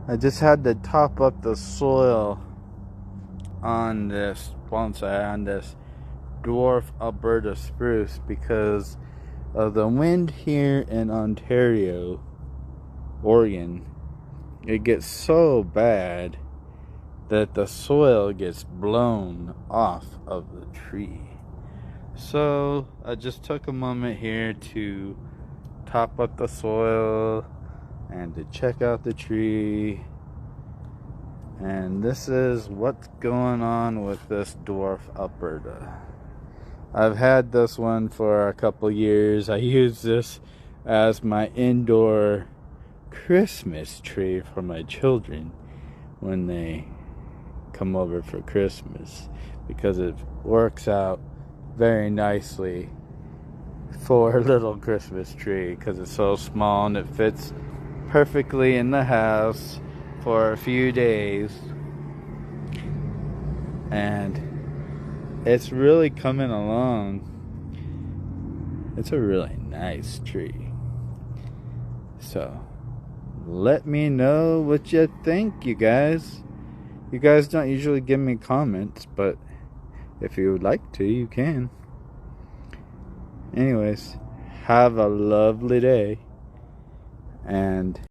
I just had to top up the soil on this bonsai, on this Dwarf Alberta spruce, because of the wind here in Ontario, Oregon. It gets so bad that the soil gets blown off of the tree. So I just took a moment here to top up the soil and to check out the tree. And this is what's going on with this Dwarf Alberta. I've had this one for a couple years. I use this as my indoor Christmas tree for my children when they come over for Christmas, because it works out very nicely for a little Christmas tree because it's so small and it fits perfectly in the house for a few days. And it's really coming along. It's a really nice tree. So let me know what you think, you guys. You guys don't usually give me comments, but if you would like to, you can. Anyways, have a lovely day. And